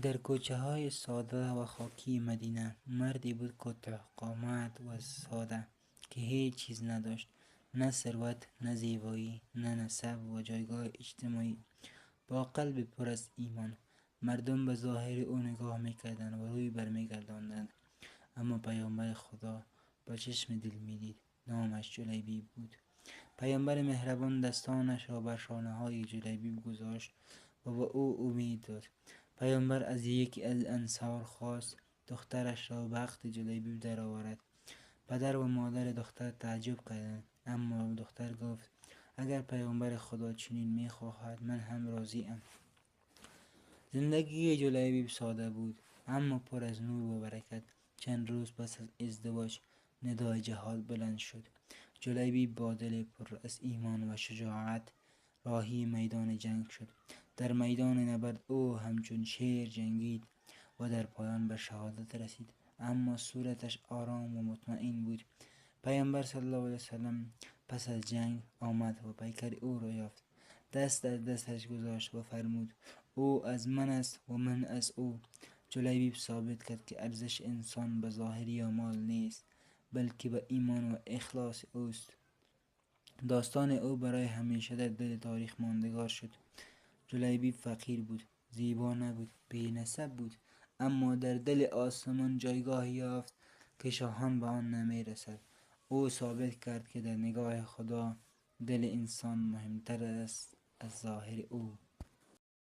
در کوچه‌های ساده و خاکی مدینه مردی بود کوتاه قامت و ساده که هیچ چیز نداشت، نه ثروت، نه زیبایی، نه نسب و جایگاه اجتماعی. با قلبی پر از ایمان مردم به ظاهر او نگاه میکردند و روی برمیگرداندند. اما پیامبر خدا با چشم دل میدید. نامش جلیبیب بود. پیامبر مهربان دستانش را بر شانه‌های جلیبیب گذاشت و به او امید داد. پیامبر از یکی از انصار خواست دخترش را وقت جلیبیب درآورد. پدر و مادر دختر تعجب کردند، اما دختر گفت: اگر پیامبر خدا چنین میخواهد من هم راضیم. زندگی جلیبیب ساده بود، اما پر از نور و برکت. چند روز پس از ازدواج ندای جهاد بلند شد. جلیبیب با دل پر از ایمان و شجاعت راهی میدان جنگ شد. در میدان نبرد او همچون شیر جنگید و در پایان به شهادت رسید، اما صورتش آرام و مطمئن بود. پیامبر صلی الله علیه وسلم پس از جنگ آمد و پیکر او را یافت. دست در دستش گذاشت و فرمود: او از من است و من از او. جلیبیب ثابت کرد که ارزش انسان به ظاهر یا مال نیست، بلکه به ایمان و اخلاص اوست. داستان او برای همیشه در دل تاریخ ماندگار شد. جلیبیب فقیر بود، زیبا نبود، بی‌نسب بود، اما در دل آسمان جایگاه یافت که شاهان به آن نمی رسد. او ثابت کرد که در نگاه خدا دل انسان مهمتر است از ظاهر او.